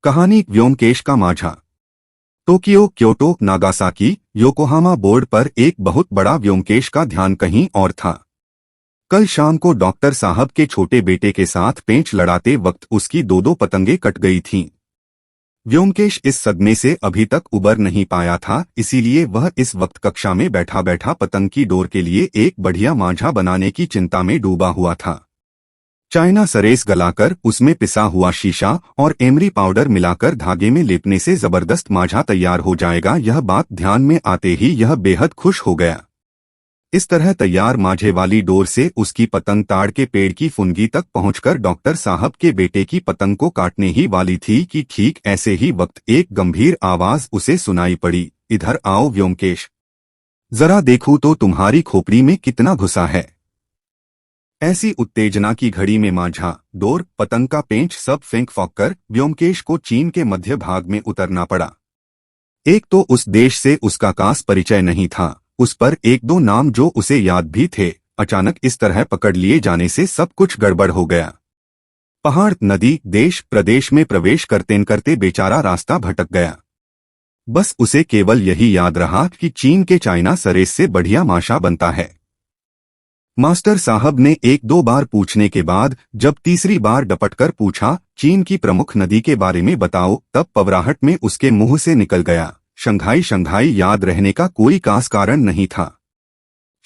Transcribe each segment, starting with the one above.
कहानी व्योमकेश का माझा। Tokyo, Kyoto, Nagasaki, Yokohama board पर एक बहुत बड़ा व्योमकेश का ध्यान कहीं और था। कल शाम को डॉक्टर साहब के छोटे बेटे के साथ पेंच लड़ाते वक्त उसकी दो पतंगे कट गई थीं। व्योमकेश इस सदमे से अभी तक उबर नहीं पाया था, इसीलिए वह इस वक्त कक्षा में बैठा बैठा पतंग की डोर के लिए एक बढ़िया माझा बनाने की चिंता में डूबा हुआ था। चाइना सरेस गलाकर उसमें पिसा हुआ शीशा और एमरी पाउडर मिलाकर धागे में लेपने से जबरदस्त माझा तैयार हो जाएगा, यह बात ध्यान में आते ही यह बेहद खुश हो गया। इस तरह तैयार माझे वाली डोर से उसकी पतंग ताड़ के पेड़ की फुनगी तक पहुंचकर डॉक्टर साहब के बेटे की पतंग को काटने ही वाली थी कि ठीक ऐसे ही वक्त एक गंभीर आवाज उसे सुनाई पड़ी, इधर आओ व्योमकेश, जरा देखूं तो तुम्हारी खोपड़ी में कितना घुसा है। ऐसी उत्तेजना की घड़ी में माझा, डोर, पतंग का पेंच सब फेंक फोंक कर व्योमकेश को चीन के मध्य भाग में उतरना पड़ा। एक तो उस देश से उसका खास परिचय नहीं था, उस पर एक दो नाम जो उसे याद भी थे, अचानक इस तरह पकड़ लिए जाने से सब कुछ गड़बड़ हो गया। पहाड़, नदी, देश प्रदेश में प्रवेश करते करते बेचारा रास्ता भटक गया। बस उसे केवल यही याद रहा कि चीन के चाइना सरेस से बढ़िया माशा बनता है। मास्टर साहब ने एक दो बार पूछने के बाद जब तीसरी बार डपटकर पूछा, चीन की प्रमुख नदी के बारे में बताओ, तब पवराहट में उसके मुंह से निकल गया, शंघाई। शंघाई याद रहने का कोई खास कारण नहीं था।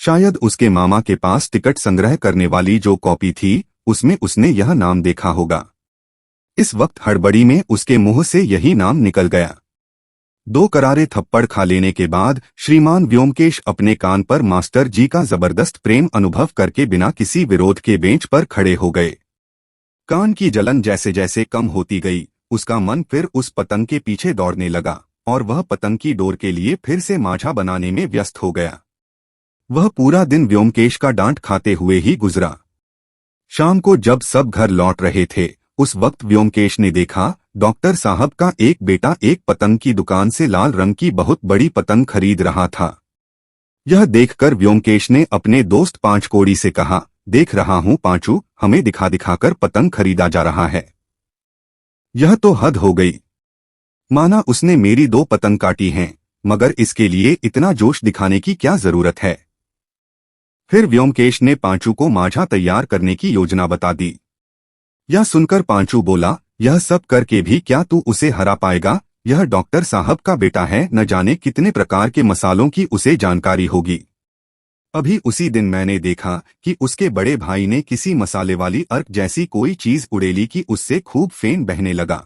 शायद उसके मामा के पास टिकट संग्रह करने वाली जो कॉपी थी उसमें उसने यह नाम देखा होगा। इस वक्त हड़बड़ी में उसके मुंह से यही नाम निकल गया। दो करारे थप्पड़ खा लेने के बाद श्रीमान व्योमकेश अपने कान पर मास्टर जी का जबरदस्त प्रेम अनुभव करके बिना किसी विरोध के बेंच पर खड़े हो गए। कान की जलन जैसे जैसे कम होती गई, उसका मन फिर उस पतंग के पीछे दौड़ने लगा और वह पतंग की डोर के लिए फिर से माझा बनाने में व्यस्त हो गया। वह पूरा दिन व्योमकेश का डांट खाते हुए ही गुजरा। शाम को जब सब घर लौट रहे थे, उस वक्त व्योमकेश ने देखा डॉक्टर साहब का एक बेटा एक पतंग की दुकान से लाल रंग की बहुत बड़ी पतंग खरीद रहा था। यह देखकर व्योमकेश ने अपने दोस्त पांच कोड़ी से कहा, देख रहा हूं पांचू, हमें दिखा दिखाकर पतंग खरीदा जा रहा है। यह तो हद हो गई। माना उसने मेरी दो पतंग काटी हैं, मगर इसके लिए इतना जोश दिखाने की क्या जरूरत है। फिर व्योमकेश ने पांचू को माझा तैयार करने की योजना बता दी। यह सुनकर पांचू बोला, यह सब करके भी क्या तू उसे हरा पाएगा? यह डॉक्टर साहब का बेटा है, न जाने कितने प्रकार के मसालों की उसे जानकारी होगी। अभी उसी दिन मैंने देखा कि उसके बड़े भाई ने किसी मसाले वाली अर्क जैसी कोई चीज उड़ेली कि उससे खूब फेन बहने लगा।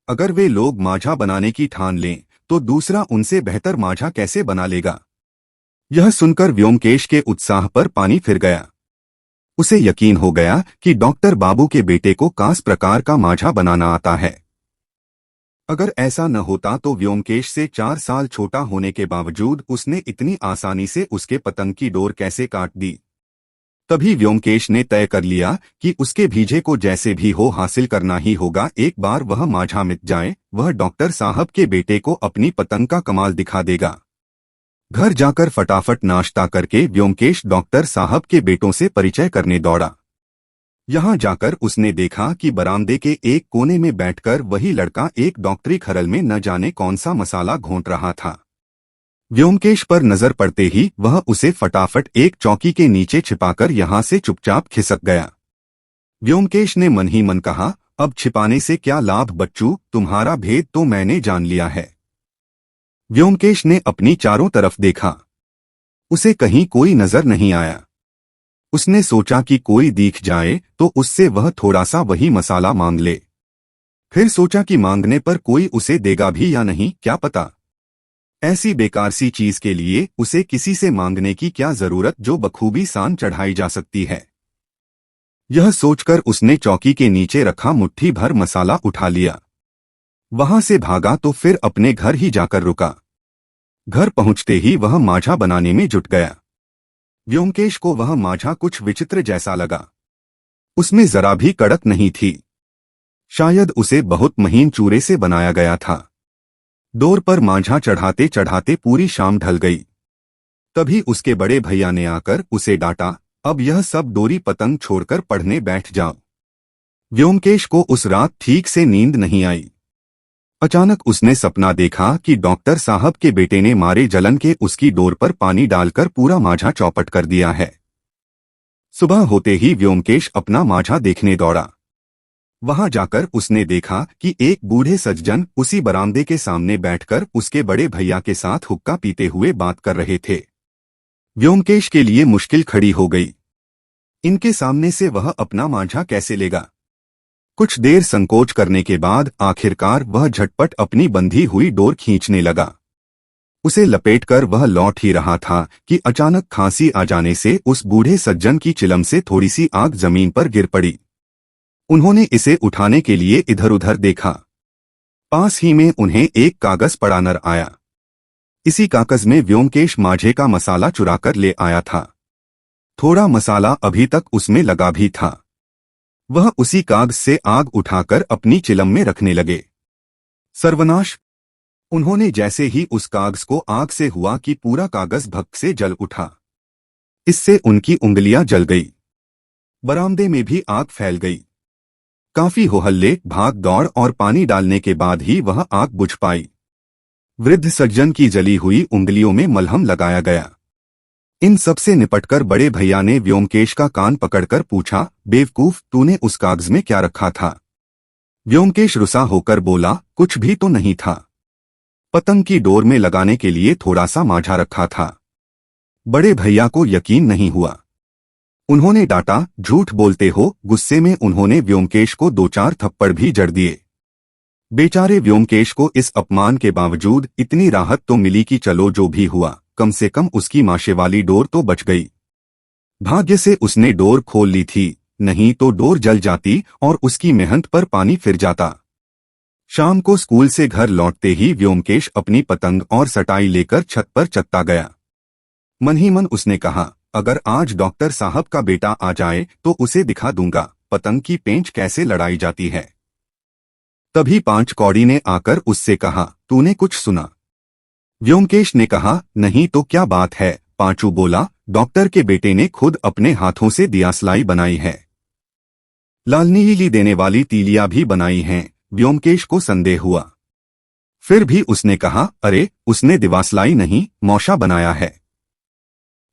अगर वे लोग माझा बनाने की ठान लें तो दूसरा उनसे बेहतर माझा कैसे बना लेगा। यह सुनकर व्योमकेश के उत्साह पर पानी फिर गया। उसे यकीन हो गया कि डॉक्टर बाबू के बेटे को खास प्रकार का माझा बनाना आता है। अगर ऐसा न होता तो व्योमकेश से 4 साल छोटा होने के बावजूद उसने इतनी आसानी से उसके पतंग की डोर कैसे काट दी। तभी व्योमकेश ने तय कर लिया कि उसके भीजे को जैसे भी हो हासिल करना ही होगा। एक बार वह माझा मिट जाए, वह डॉक्टर साहब के बेटे को अपनी पतंग का कमाल दिखा देगा। घर जाकर फटाफट नाश्ता करके व्योमकेश डॉक्टर साहब के बेटों से परिचय करने दौड़ा। यहां जाकर उसने देखा कि बरामदे के एक कोने में बैठकर वही लड़का एक डॉक्टरी खरल में न जाने कौन सा मसाला घोंट रहा था। व्योमकेश पर नजर पड़ते ही वह उसे फटाफट एक चौकी के नीचे छिपाकर यहां से चुपचाप खिसक गया। व्योमकेश ने मन ही मन कहा, अब छिपाने से क्या लाभ बच्चू, तुम्हारा भेद तो मैंने जान लिया है। व्योमकेश ने अपनी चारों तरफ देखा, उसे कहीं कोई नजर नहीं आया। उसने सोचा कि कोई दिख जाए तो उससे वह थोड़ा सा वही मसाला मांग ले। फिर सोचा कि मांगने पर कोई उसे देगा भी या नहीं, क्या पता। ऐसी बेकार सी चीज के लिए उसे किसी से मांगने की क्या जरूरत जो बखूबी सान चढ़ाई जा सकती है। यह सोचकर उसने चौकी के नीचे रखा मुट्ठी भर मसाला उठा लिया। वहां से भागा तो फिर अपने घर ही जाकर रुका। घर पहुंचते ही वह माझा बनाने में जुट गया। व्योमकेश को वह माझा कुछ विचित्र जैसा लगा। उसमें जरा भी कड़क नहीं थी। शायद उसे बहुत महीन चूरे से बनाया गया था। डोर पर माझा चढ़ाते चढ़ाते पूरी शाम ढल गई। तभी उसके बड़े भैया ने आकर उसे डांटा, अब यह सब डोरी पतंग छोड़कर पढ़ने बैठ जाओ। व्योमकेश को उस रात ठीक से नींद नहीं आई। अचानक उसने सपना देखा कि डॉक्टर साहब के बेटे ने मारे जलन के उसकी डोर पर पानी डालकर पूरा माझा चौपट कर दिया है। सुबह होते ही व्योमकेश अपना माझा देखने दौड़ा। वहां जाकर उसने देखा कि एक बूढ़े सज्जन उसी बरामदे के सामने बैठकर उसके बड़े भैया के साथ हुक्का पीते हुए बात कर रहे थे। व्योमकेश के लिए मुश्किल खड़ी हो गई। इनके सामने से वह अपना माझा कैसे लेगा? कुछ देर संकोच करने के बाद आखिरकार वह झटपट अपनी बंधी हुई डोर खींचने लगा। उसे लपेटकर वह लौट ही रहा था कि अचानक खांसी आ जाने से उस बूढ़े सज्जन की चिलम से थोड़ी सी आग जमीन पर गिर पड़ी। उन्होंने इसे उठाने के लिए इधर उधर देखा। पास ही में उन्हें एक कागज पड़ा नजर आया। इसी कागज में व्योमकेश माझे का मसाला चुराकर ले आया था। थोड़ा मसाला अभी तक उसमें लगा भी था। वह उसी कागज से आग उठाकर अपनी चिलम में रखने लगे। सर्वनाश! उन्होंने जैसे ही उस कागज को आग से हुआ कि पूरा कागज भक से जल उठा। इससे उनकी उंगलियां जल गई। बरामदे में भी आग फैल गई। काफी हो हल्ले, भाग दौड़ और पानी डालने के बाद ही वह आग बुझ पाई। वृद्ध सज्जन की जली हुई उंगलियों में मलहम लगाया गया। इन सब से निपटकर बड़े भैया ने व्योमकेश का कान पकड़कर पूछा, बेवकूफ, तूने उस कागज में क्या रखा था? व्योमकेश रुसा होकर बोला, कुछ भी तो नहीं था। पतंग की डोर में लगाने के लिए थोड़ा सा माझा रखा था। बड़े भैया को यकीन नहीं हुआ। उन्होंने डांटा, झूठ बोलते हो। गुस्से में उन्होंने व्योमकेश को 2-4 थप्पड़ भी जड़ दिए। बेचारे व्योमकेश को इस अपमान के बावजूद इतनी राहत तो मिली कि चलो जो भी हुआ, कम से कम उसकी माशे वाली डोर तो बच गई। भाग्य से उसने डोर खोल ली थी, नहीं तो डोर जल जाती और उसकी मेहनत पर पानी फिर जाता। शाम को स्कूल से घर लौटते ही व्योमकेश अपनी पतंग और सटाई लेकर छत पर चलता गया। मन ही मन उसने कहा, अगर आज डॉक्टर साहब का बेटा आ जाए तो उसे दिखा दूंगा पतंग की पेंच कैसे लड़ाई जाती है। तभी 5 कौड़ी ने आकर उससे कहा, तूने कुछ सुना? व्योमकेश ने कहा, नहीं तो क्या बात है? पांचू बोला, डॉक्टर के बेटे ने खुद अपने हाथों से दियासलाई बनाई है। लाल नीली देने वाली तीलियां भी बनाई हैं। व्योमकेश को संदेह हुआ। फिर भी उसने कहा, अरे उसने दिवासलाई नहीं, मौशा बनाया है।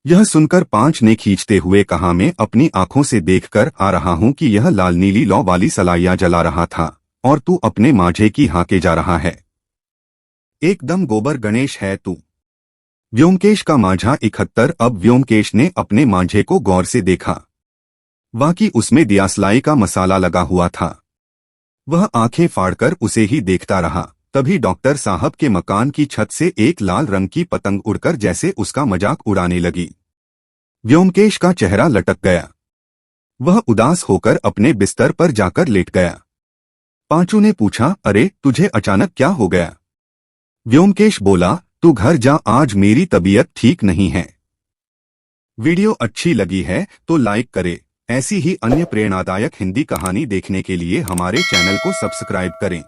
यह सुनकर 5 ने खींचते हुए कहा, मैं अपनी आंखों से देखकर आ रहा हूं कि यह लाल नीली लौ वाली सलाइयां जला रहा था और तू अपने माझे की हाके जा रहा है। एकदम गोबर गणेश है तू। व्योमकेश का माझा 71। अब व्योमकेश ने अपने माझे को गौर से देखा। वाकई उसमें दियासलाई का मसाला लगा हुआ था। वह आंखें फाड़कर उसे ही देखता रहा। तभी डॉक्टर साहब के मकान की छत से एक लाल रंग की पतंग उड़कर जैसे उसका मजाक उड़ाने लगी। व्योमकेश का चेहरा लटक गया। वह उदास होकर अपने बिस्तर पर जाकर लेट गया। पांचू ने पूछा, अरे तुझे अचानक क्या हो गया? व्योमकेश बोला, तू घर जा, आज मेरी तबीयत ठीक नहीं है। वीडियो अच्छी लगी है तो लाइक करें। ऐसी ही अन्य प्रेरणादायक हिंदी कहानी देखने के लिए हमारे चैनल को सब्सक्राइब करें।